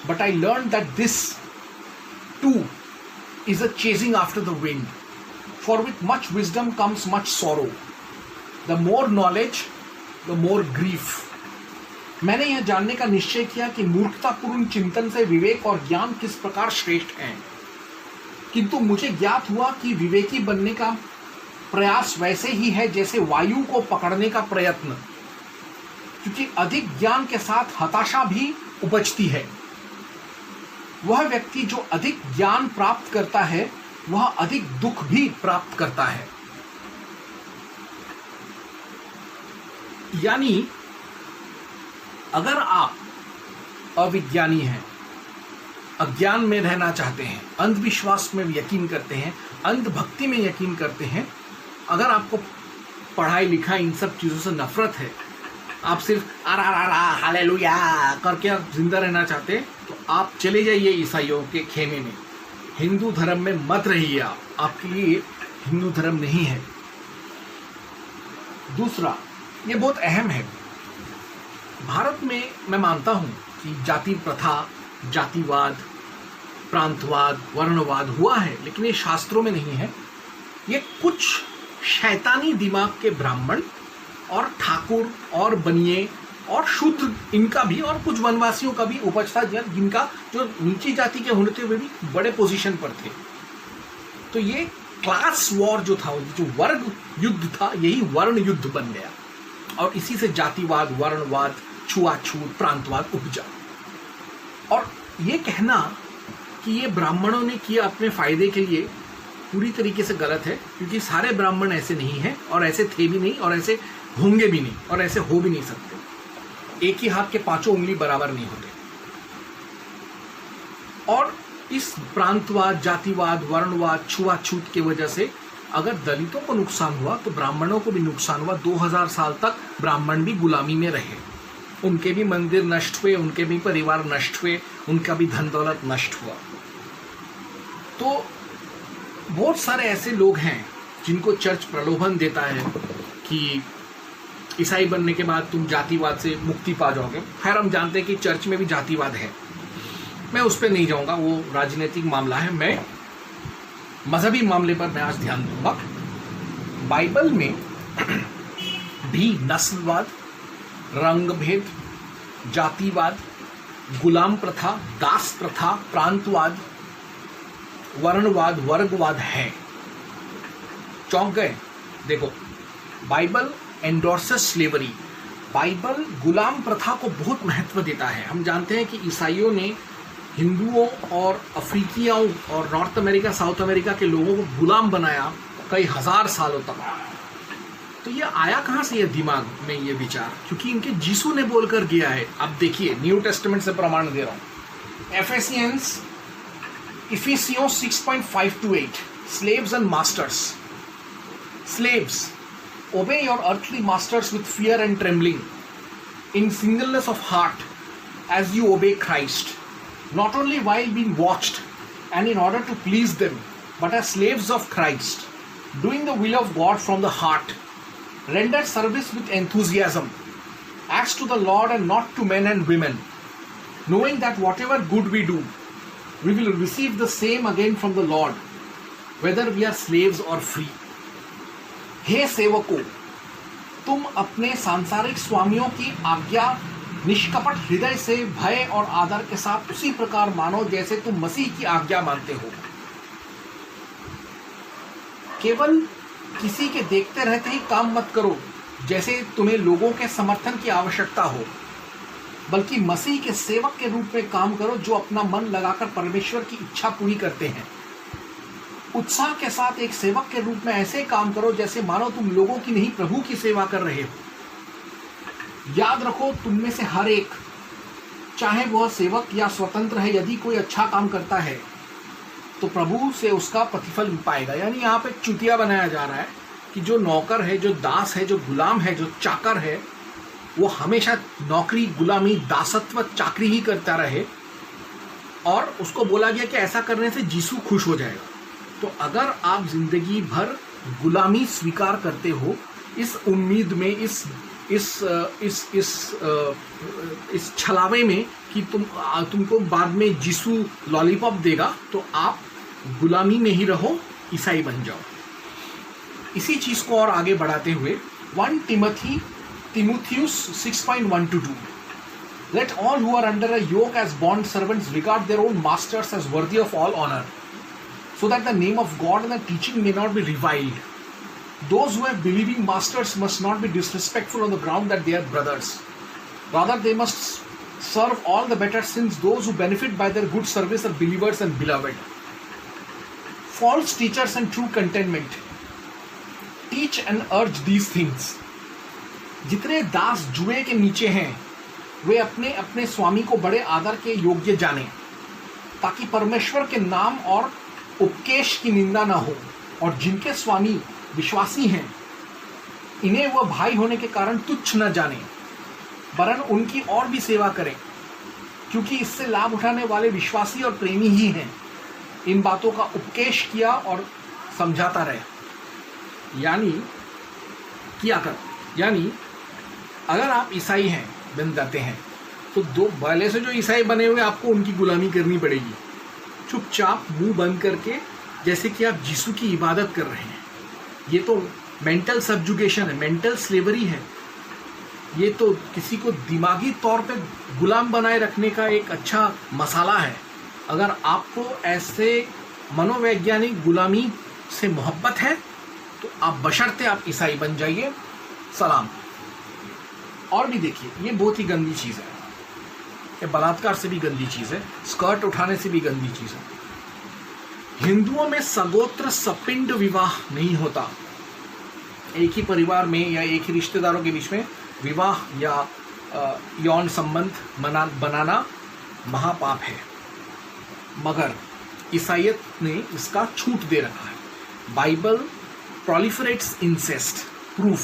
But I learned that this too is a chasing after the wind. For with much wisdom comes much sorrow. The more knowledge, the more grief. मैंने यह जानने का निश्चय किया कि मूर्खतापूर्ण चिंतन से विवेक और ज्ञान किस प्रकार श्रेष्ठ हैं, किंतु मुझे ज्ञात हुआ कि विवेकी बनने का प्रयास वैसे ही है जैसे वायु को पकड़ने का प्रयत्न, क्योंकि अधिक ज्ञान के साथ हताशा भी उपजती है। वह व्यक्ति जो अधिक ज्ञान प्राप्त करता है वह अधिक दुख भी प्राप्त करता है। यानी अगर आप अविज्ञानी हैं, अज्ञान में रहना चाहते हैं, अंधविश्वास में यकीन करते हैं, अंधभक्ति में यकीन करते हैं, अगर आपको पढ़ाई लिखाई इन सब चीज़ों से नफरत है, आप सिर्फ हालेलुया करके आप जिंदा रहना चाहते हैं, तो आप चले जाइए ईसाइयों के खेमे में। हिंदू धर्म में मत रहिए, आपके लिए हिंदू धर्म नहीं है। दूसरा, ये बहुत अहम है, भारत में मैं मानता हूँ कि जाति प्रथा, जातिवाद, प्रांतवाद, वर्णवाद हुआ है, लेकिन ये शास्त्रों में नहीं है। ये कुछ शैतानी दिमाग के ब्राह्मण और ठाकुर और बनिए और शूद्र, इनका भी और कुछ वनवासियों का भी उपज था, जिनका जो नीची जाति के होते हुए भी बड़े पोजीशन पर थे। तो ये क्लास वॉर जो था, जो वर्ग युद्ध था, यही वर्ण युद्ध बन गया और इसी से जातिवाद, वर्णवाद, छुआछूत, प्रांतवाद उपजा। और ये कहना कि ये ब्राह्मणों ने किया अपने फायदे के लिए पूरी तरीके से गलत है, क्योंकि सारे ब्राह्मण ऐसे नहीं हैं और ऐसे थे भी नहीं और ऐसे होंगे भी नहीं और ऐसे हो भी नहीं सकते। एक ही हाथ के पांचों उंगली बराबर नहीं होते। और इस प्रांतवाद, जातिवाद, वर्णवाद, छुआछूत की वजह से अगर दलितों को नुकसान हुआ तो ब्राह्मणों को भी नुकसान हुआ। 2000 साल तक ब्राह्मण भी गुलामी में रहे, उनके भी मंदिर नष्ट हुए, उनके भी परिवार नष्ट हुए, उनका भी धन दौलत नष्ट हुआ। तो बहुत सारे ऐसे लोग हैं जिनको चर्च प्रलोभन देता है कि ईसाई बनने के बाद तुम जातिवाद से मुक्ति पा जाओगे। खैर, हम जानते हैं कि चर्च में भी जातिवाद है, मैं उस पर नहीं जाऊंगा, वो राजनीतिक मामला है। मैं मजहबी मामले पर मैं आज ध्यान दूंगा। बाइबल में भी नस्लवाद, रंगभेद, जातिवाद, गुलाम प्रथा, दास प्रथा, प्रांतवाद, वर्णवाद, वर्गवाद है। चौंक गए? देखो, बाइबल एंडोर्सेस स्लेवरी। बाइबल गुलाम प्रथा को बहुत महत्व देता है। हम जानते हैं कि ईसाइयों ने हिंदुओं और अफ्रीकियों और नॉर्थ अमेरिका, साउथ अमेरिका के लोगों को गुलाम बनाया कई हजार सालों तक। तो ये आया कहाँ से ये दिमाग में ये विचार? क्योंकि इनके यीशु ने बोलकर गया है। अब देखिए, न्यू टेस्टामेंट से प्रमाण दे रहा हूँ। Ephesians 6.5-8 Slaves and masters. Slaves, obey your earthly masters with fear and trembling, in singleness of heart, as you obey Christ, not only while being watched and in order to please them, but as slaves of Christ, doing the will of God from the heart. Render service with enthusiasm, as to the Lord and not to men and women, knowing that whatever good we do, we will receive the same again from the Lord, whether we are slaves or free. हे सेवकों, तुम अपने सांसारिक स्वामियों की आज्ञा निष्कपट हृदय से भय और आदर के साथ उसी प्रकार मानो जैसे तुम मसीह की आज्ञा मानते हो। केवल किसी के देखते रहते ही काम मत करो जैसे तुम्हें लोगों के समर्थन की आवश्यकता हो, बल्कि मसीह के सेवक के रूप में काम करो जो अपना मन लगाकर परमेश्वर की इच्छा पूरी करते हैं। उत्साह के साथ एक सेवक के रूप में ऐसे काम करो जैसे मानो तुम लोगों की नहीं प्रभु की सेवा कर रहे हो। याद रखो, तुम में से हर एक, चाहे वह सेवक या स्वतंत्र है, यदि कोई अच्छा काम करता है तो प्रभु से उसका प्रतिफल पाएगा। यानी यहाँ पे चुतिया बनाया जा रहा है कि जो नौकर है, जो दास है, जो गुलाम है, जो चाकर है, वो हमेशा नौकरी, गुलामी, दासत्व, चाकरी ही करता रहे। और उसको बोला गया कि ऐसा करने से यीशु खुश हो जाएगा। तो अगर आप जिंदगी भर गुलामी स्वीकार करते हो इस उम्मीद में, इस छलावे में कि तुमको बाद में यीशु लॉलीपॉप देगा, तो आप गुलामी में ही रहो, ईसाई बन जाओ। इसी चीज को और आगे बढ़ाते हुए 1 Timotheus 6.1-2 Let all who are under a yoke as bond servants regard their own masters as worthy of all honor, so that the name of God and the teaching may not be reviled. Those who have believing masters must not be disrespectful on the ground that they are brothers. Rather, they must serve all the better, since those who benefit by their good service are believers and beloved. False teachers and true contentment. Teach and urge these things. जितने दास जुए के नीचे हैं वे अपने अपने स्वामी को बड़े आदर के योग्य जाने, ताकि परमेश्वर के नाम और उपकेश की निंदा न हो। और जिनके स्वामी विश्वासी हैं, इन्हें वह भाई होने के कारण तुच्छ न जाने, वरन उनकी और भी सेवा करें, क्योंकि इससे लाभ उठाने वाले विश्वासी और प्रेमी ही हैं। इन बातों का उपकेश किया और समझाता रहे। यानी अगर आप ईसाई हैं, बन जाते हैं, तो दो पहले से जो ईसाई बने हुए आपको उनकी गुलामी करनी पड़ेगी, चुपचाप मुंह बंद करके, जैसे कि आप यीशु की इबादत कर रहे हैं। ये तो मेंटल सब्जुगेशन है, मेंटल स्लेवरी है। ये तो किसी को दिमागी तौर पे गुलाम बनाए रखने का एक अच्छा मसाला है। अगर आपको ऐसे मनोवैज्ञानिक गुलामी से मोहब्बत है तो आप बशर्ते आप ईसाई बन जाइए। सलाम। और भी देखिए, ये बहुत ही गंदी चीज़ है, ये बलात्कार से भी गंदी चीज़ है, स्कर्ट उठाने से भी गंदी चीज़ है। हिंदुओं में सगोत्र सपिंड विवाह नहीं होता। एक ही परिवार में या एक ही रिश्तेदारों के बीच में विवाह या यौन संबंध बनाना महापाप है, मगर ईसाईयत ने इसका छूट दे रखा है। Bible proliferates incest. Proof.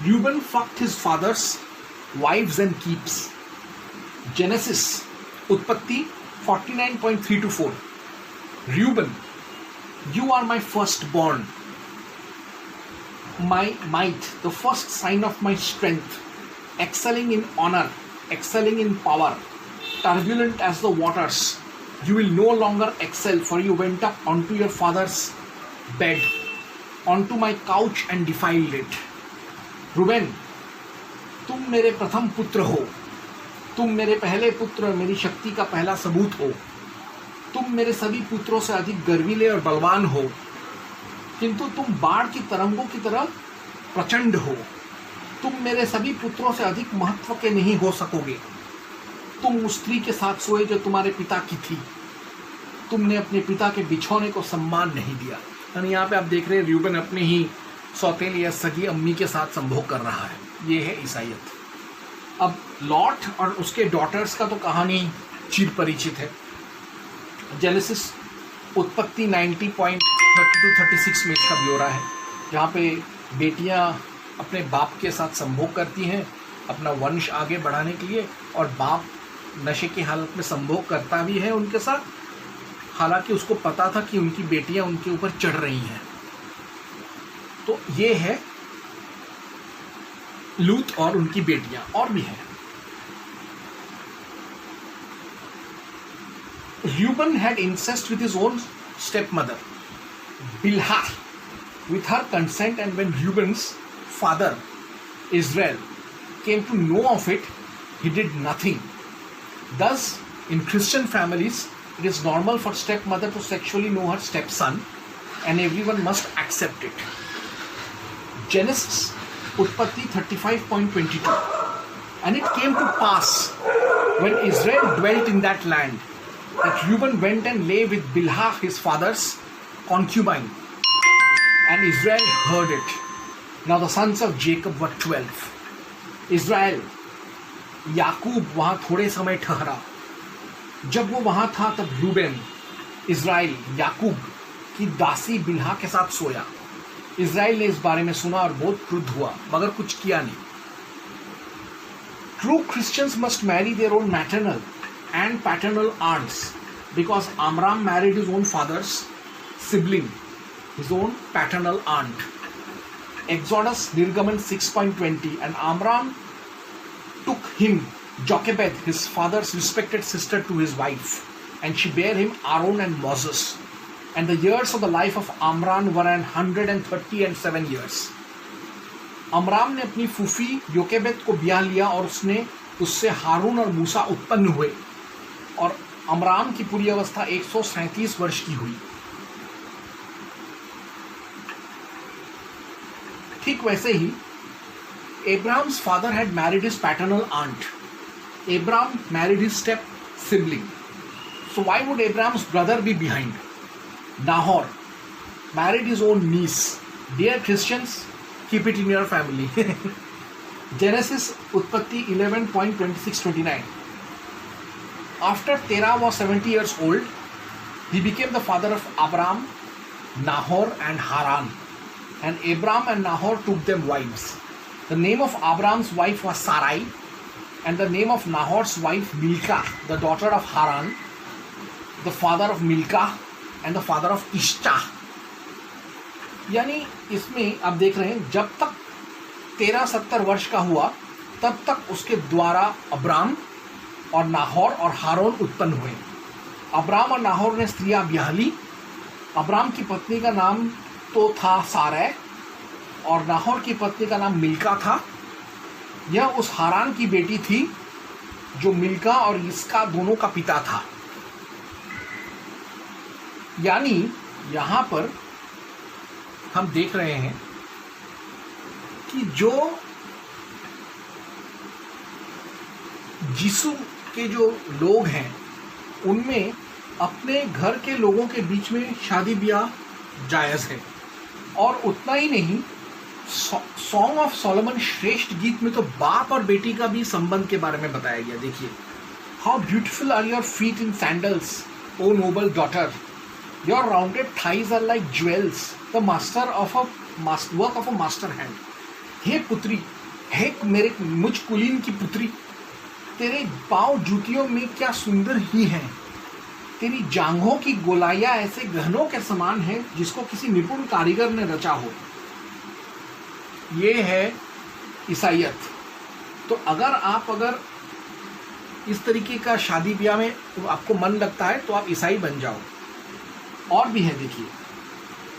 Reuben fucked his father's wives and keeps. Genesis, Utpatti 49.3-4. Reuben, you are my firstborn, my might, the first sign of my strength, excelling in honor, excelling in power, turbulent as the waters. You will no longer excel, for you went up onto your father's bed, onto my couch and defiled it. Reuben, तुम मेरे प्रथम पुत्र हो, तुम मेरे पहले पुत्र, मेरी शक्ति का पहला सबूत हो। तुम मेरे सभी पुत्रों से अधिक गर्वीले और बलवान हो, किंतु तुम बाढ़ की तरंगों की तरह प्रचंड हो। तुम मेरे सभी पुत्रों से अधिक महत्व के नहीं हो सकोगे। तुम उस स्त्री के साथ सोए जो तुम्हारे पिता की थी। तुमने अपने पिता के बिछौने को सम्मान नहीं दिया। यानी यहाँ पे आप देख रहे हैं, र्यूबन अपने ही सौतेली या सगी अम्मी के साथ संभोग कर रहा है। ये है ईसाईयत। अब लॉट और उसके डॉटर्स का तो कहानी चिर परिचित है। जेनेसिस उत्पत्ति 90.30-36 में इसका ब्यौरा है, जहाँ पे बेटियाँ अपने बाप के साथ संभोग करती हैं अपना वंश आगे बढ़ाने के लिए, और बाप नशे की हालत में संभोग करता भी है उनके साथ, हालांकि उसको पता था कि उनकी बेटियां उनके ऊपर चढ़ रही हैं। तो ये है लूत और उनकी बेटियां। और भी है, Reuben had incest with his own stepmother, Bilhah, with her consent, and when Reuben's father Israel came to know of it, he did nothing. Thus, in Christian families, it is normal for stepmother to sexually know her stepson, and everyone must accept it. Genesis, Utpatti 35.22. And it came to pass, when Israel dwelt in that land, that Reuben went and lay with Bilhah his father's concubine, and Israel heard it. Now the sons of Jacob were 12. Israel, याकूब वहां थोड़े समय ठहरा. जब वो वहां था तब रूबेन, इज़राइल, याकूब की दासी बिल्हा के साथ सोया. इज़राइल ने इस बारे में सुना और बहुत क्रुद्ध हुआ, मगर कुछ किया नहीं. True Christians must marry their own maternal and paternal aunts, because Amram married his own father's sibling, his own paternal aunt. Exodus, Nirgaman 6.20. And Amram took him, Jochebed, his father's respected sister, to his wife, and she bare him Aaron and Moses. And the years of the life of Amram were 137 years. अमराम ने अपनी फूफी योकेबेद को ब्याह लिया और उससे हारून और मूसा उत्पन्न हुए, और अमराम की पूरी अवस्था 137 वर्ष की हुई. ठीक वैसे ही Abraham's father had married his paternal aunt. Abraham married his step sibling. So why would Abraham's brother be behind? Nahor married his own niece. Dear Christians, keep it in your family. Genesis, Utpatti 11.26-29. After Terah was 70 years old, he became the father of Abram, Nahor and Haran. And Abram and Nahor took them wives. The name of Abram's wife was Sarai, and the name of Nahor's wife Milcah, the daughter of Haran, the father of Milcah and the father of Ishta. यानी इसमें आप देख रहे हैं, जब तक 13-70 वर्ष का हुआ तब तक उसके द्वारा अब्राम और नाहोर और हारून उत्पन्न हुए. अब्राम और नाहोर ने स्त्रियां ब्याह ली. अब्राम की पत्नी का नाम तो था सारै, और नाहोर की पत्नी का नाम मिल्का था. यह उस हारान की बेटी थी जो मिल्का और इसका दोनों का पिता था. यानी यहाँ पर हम देख रहे हैं कि जो यीशु के जो लोग हैं उनमें अपने घर के लोगों के बीच में शादी ब्याह जायज़ है. और उतना ही नहीं, सॉन्ग ऑफ सोलोमन श्रेष्ठ गीत में तो बाप और बेटी का भी संबंध के बारे में बताया गया. देखिए, how beautiful are your feet in sandals, O noble daughter, your rounded thighs are like jewels, the master of a work of a master hand. हे पुत्री, हे मेरे मुझ कुलीन की पुत्री, तेरे पाँव जूतियों में क्या सुंदर ही हैं. तेरी जांघों की गोलाइयाँ ऐसे गहनों के समान है जिसको किसी निपुण कारीगर ने रचा हो. ये है ईसाइयत. तो अगर इस तरीके का शादी ब्याह में तो आपको मन लगता है तो आप ईसाई बन जाओ. और भी है, देखिए,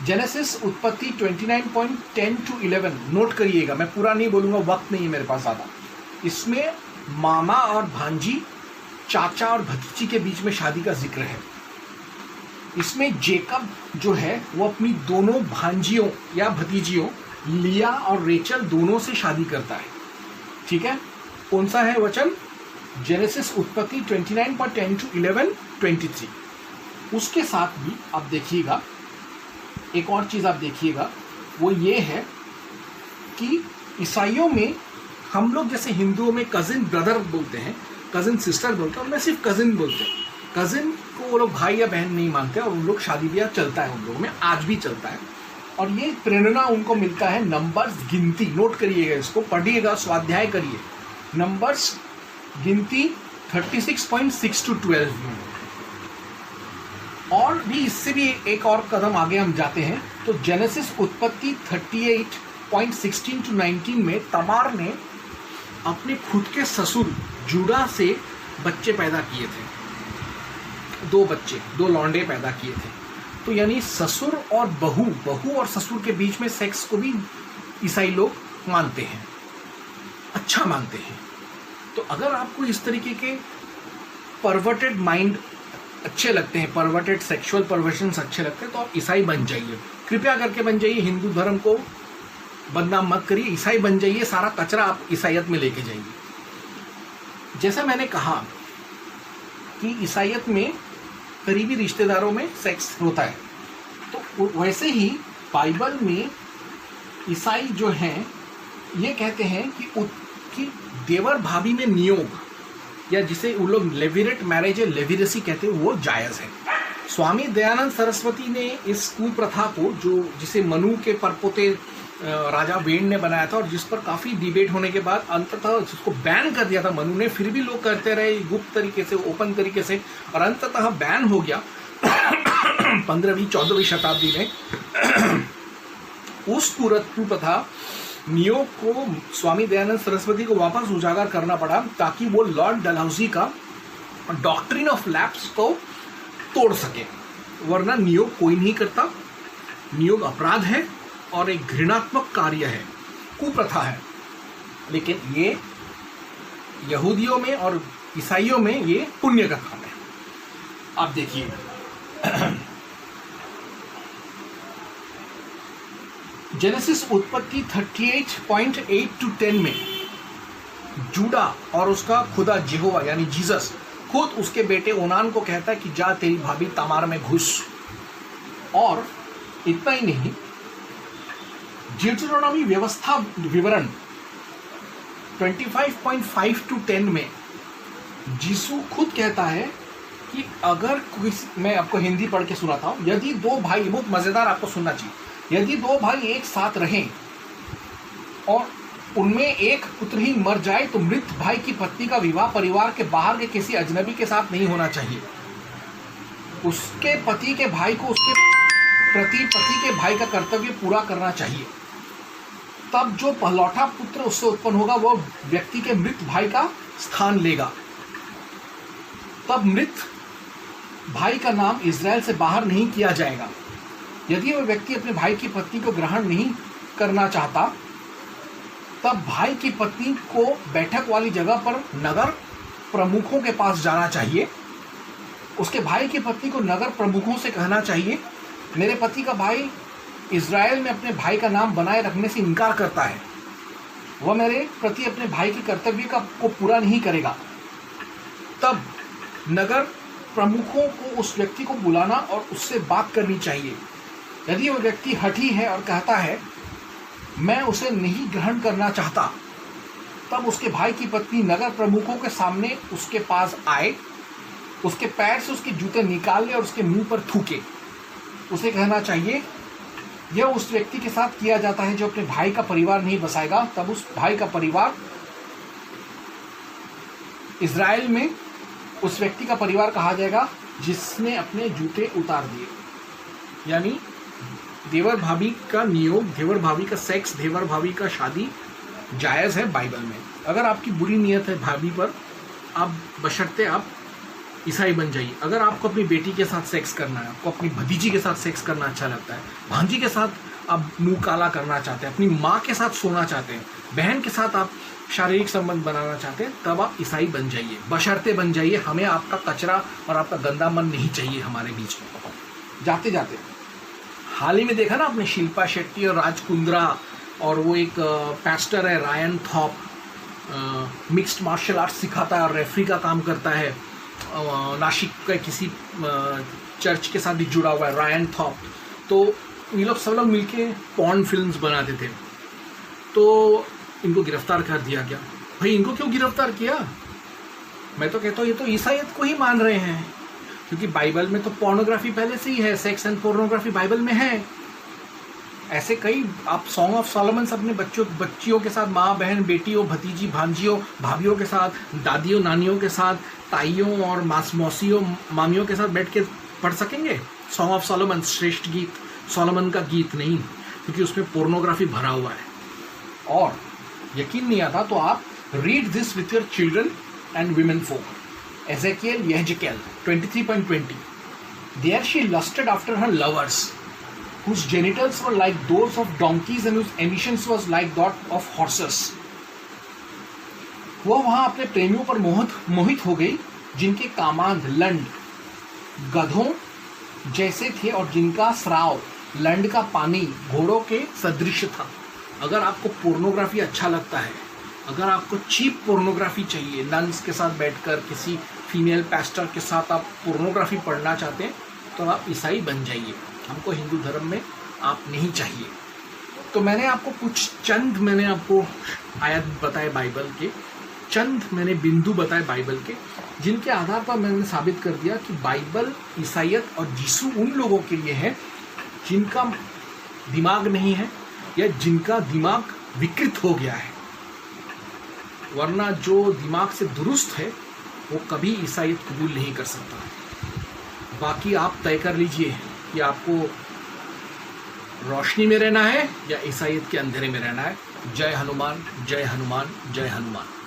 जेनेसिस उत्पत्ति 29.10-11. नोट करिएगा, मैं पूरा नहीं बोलूँगा, वक्त नहीं है मेरे पास ज़्यादा. इसमें मामा और भांजी, चाचा और भतीजी के बीच में शादी का जिक्र है. इसमें जेकब जो है वो अपनी दोनों भांजियों या भतीजियों लिया और रेचल दोनों से शादी करता है. ठीक है, कौन सा है वचन? जेनेसिस उत्पत्ति 29.10-11-23. उसके साथ भी आप देखिएगा, एक और चीज़ आप देखिएगा, वो ये है कि ईसाइयों में हम लोग जैसे हिंदुओं में कज़िन ब्रदर बोलते हैं, कज़िन सिस्टर बोलते हैं, और मैं सिर्फ कज़िन बोलते हैं. कज़िन को वो लोग भाई या बहन नहीं मानते, और उन लोग शादी ब्याह चलता है उन लोगों में, आज भी चलता है. और ये प्रेरणा उनको मिलता है नंबर्स, गिनती. नोट करिएगा, इसको पढ़िएगा, स्वाध्याय करिए. नंबर्स गिनती 36.6-12 में. और भी इससे भी एक और कदम आगे हम जाते हैं तो जेनेसिस उत्पत्ति 38.16-19 में तमार ने अपने खुद के ससुर जूडा से बच्चे पैदा किए थे. 2 बच्चे, 2 लौंडे पैदा किए थे. तो यानी ससुर और बहू और ससुर के बीच में सेक्स को भी ईसाई लोग मानते हैं. अच्छा मानते हैं। तो अगर आपको इस तरीके के परवर्टेड माइंड अच्छे लगते हैं, परवर्टेड सेक्सुअल परवर्शंस अच्छे लगते हैं, तो आप ईसाई बन जाइए, कृपया करके बन जाइए। हिंदू धर्म को बदनाम मत करिए, ईसाई बन जाइए, सारा कचरा आप ईसाइयत में लेके जाइए। जैसा मैंने कहा कि ईसाइयत में करीबी रिश्तेदारों में सेक्स होता है, तो वैसे ही बाइबल में ईसाई जो हैं ये कहते हैं कि देवर भाभी में नियोग, या जिसे वो लोग लेविरेट मैरिज या लेविरेसी कहते हैं, वो जायज़ है। स्वामी दयानंद सरस्वती ने इस कुप्रथा को, जो जिसे मनु के परपोते राजा वेण ने बनाया था और जिस पर काफ़ी डिबेट होने के बाद अंततः जिसको बैन कर दिया था मनु ने, फिर भी लोग करते रहे गुप्त तरीके से, ओपन तरीके से, और अंततः बैन हो गया 15वीं 14वीं शताब्दी में। उस कुप्रथा नियोग को स्वामी दयानंद सरस्वती को वापस उजागर करना पड़ा ताकि वो लॉर्ड डलहौजी का डॉक्ट्रिन ऑफ लैप्स को तोड़ सके, वरना नियोग कोई नहीं करता। नियोग अपराध है और एक घृणात्मक कार्य है, कुप्रथा है। लेकिन ये यहूदियों में और ईसाइयों में ये पुण्य का काम है। आप देखिए जेनेसिस उत्पत्ति 38:8-10 में जूडा और उसका खुदा यहोवा यानी जीसस खुद उसके बेटे ओनान को कहता है कि जा तेरी भाभी तमार में घुस। और इतना ही नहीं, ड्यूटेरोनॉमी व्यवस्था विवरण 25.5-10 में यीशु खुद कहता है कि अगर मैं आपको हिंदी पढ़ के सुनाता हूं, यदि दो भाई, बहुत मजेदार, आपको सुनना चाहिए, यदि दो भाई एक साथ रहें और उनमें एक पुत्र ही मर जाए तो मृत भाई की पत्नी का विवाह परिवार के बाहर के किसी अजनबी के साथ नहीं होना चाहिए। उसके पति के भाई को उसके प्रति पति के भाई का कर्तव्य पूरा करना चाहिए। तब जो पहलौठा पुत्र उससे उत्पन्न होगा वह व्यक्ति के मृत भाई का स्थान लेगा। तब मृत भाई का नाम इज़राइल से बाहर नहीं किया जाएगा। यदि वह व्यक्ति अपने भाई की पत्नी को ग्रहण नहीं करना चाहता, तब भाई की पत्नी को बैठक वाली जगह पर नगर प्रमुखों के पास जाना चाहिए। उसके भाई की पत्नी को नगर प्रमुखों से कहना चाहिए, मेरे पति का भाई इज़राइल में अपने भाई का नाम बनाए रखने से इनकार करता है, वह मेरे प्रति अपने भाई के कर्तव्य को पूरा नहीं करेगा। तब नगर प्रमुखों को उस व्यक्ति को बुलाना और उससे बात करनी चाहिए। यदि वह व्यक्ति हठी है और कहता है मैं उसे नहीं ग्रहण करना चाहता, तब उसके भाई की पत्नी नगर प्रमुखों के सामने उसके पास आए, उसके पैर से उसके जूते निकाल ले और उसके मुंह पर थूके। उसे कहना चाहिए यह उस व्यक्ति के साथ किया जाता है जो अपने भाई का परिवार नहीं बसाएगा। तब उस भाई का परिवार इज़राइल में उस व्यक्ति का परिवार कहा जाएगा जिसने अपने जूते उतार दिए। यानी देवर भाभी का नियोग, देवर भाभी का सेक्स, देवर भाभी का शादी जायज़ है बाइबल में। अगर आपकी बुरी नीयत है भाभी पर, आप बशर्ते आप ईसाई बन जाइए। अगर आपको अपनी बेटी के साथ सेक्स करना है, आपको अपनी भतीजी के साथ सेक्स करना अच्छा लगता है, भांजी के साथ आप मुंह काला करना चाहते हैं, अपनी माँ के साथ सोना चाहते हैं, बहन के साथ आप शारीरिक संबंध बनाना चाहते हैं, तब आप ईसाई बन जाइए, बशर्ते बन जाइए। हमें आपका कचरा और आपका गंदा मन नहीं चाहिए हमारे बीच में। जाते जाते हाल ही में देखा ना आपने, शिल्पा शेट्टी और राज कुंद्रा, और वो एक पैस्टर है Ryan Thorp, mixed martial arts सिखाता है और रेफरी का काम करता है, नासिक के किसी चर्च के साथ भी जुड़ा हुआ है, रायन थॉप। तो ये लोग सब लोग मिलके पॉर्न फिल्म्स बनाते थे, तो इनको गिरफ्तार कर दिया गया। भाई इनको क्यों गिरफ्तार किया? मैं तो कहता हूँ ये तो ईसाइयत को ही मान रहे हैं, क्योंकि बाइबल में तो पोर्नोग्राफी पहले से ही है, सेक्स एंड पोर्नोग्राफी बाइबल में है। ऐसे कई आप सॉन्ग ऑफ सोलोमन अपने बच्चियों के साथ, माँ बहन बेटियों भतीजी भांजियों भाभियों के साथ, दादियों नानियों के साथ, ताइयों और मौसियों मामियों के साथ बैठ के पढ़ सकेंगे। सॉन्ग ऑफ सोलोमन श्रेष्ठ गीत, सोलोमन का गीत नहीं, क्योंकि उसमें पोर्नोग्राफी भरा हुआ है। और यकीन नहीं आता तो आप read this with your children and women folk. Ezekiel, Yehezkel 23.20. There she lusted after her lovers, whose genitals were like those of donkeys and whose emissions was like that of horses. वह वहां अपने प्रेमियों पर मोहित हो गई, जिनके कामांध लंड गधों जैसे थे और जिनका स्राव लंड का पानी घोड़ों के सदृश था। अगर आपको पोर्नोग्राफी अच्छा लगता है, अगर आपको चीप पोर्नोग्राफी चाहिए, नन्स के साथ बैठकर किसी फीमेल पास्टर के साथ आप पोर्नोग्राफी पढ़ना चाहते हैं, तो आप ईसाई बन जाइए। हमको हिंदू धर्म में आप नहीं चाहिए। तो मैंने आपको आयत बताए बाइबल के, चंद मैंने बिंदु बताए बाइबल के, जिनके आधार पर मैंने साबित कर दिया कि बाइबल, ईसाइयत और यीशु उन लोगों के लिए है जिनका दिमाग नहीं है या जिनका दिमाग विकृत हो गया है। वरना जो दिमाग से दुरुस्त है वो कभी ईसाइयत कबूल नहीं कर सकता। बाकी आप तय कर लीजिए कि आपको रोशनी में रहना है या ईसाइयत के अंधेरे में रहना है। जय हनुमान, जय हनुमान, जय हनुमान।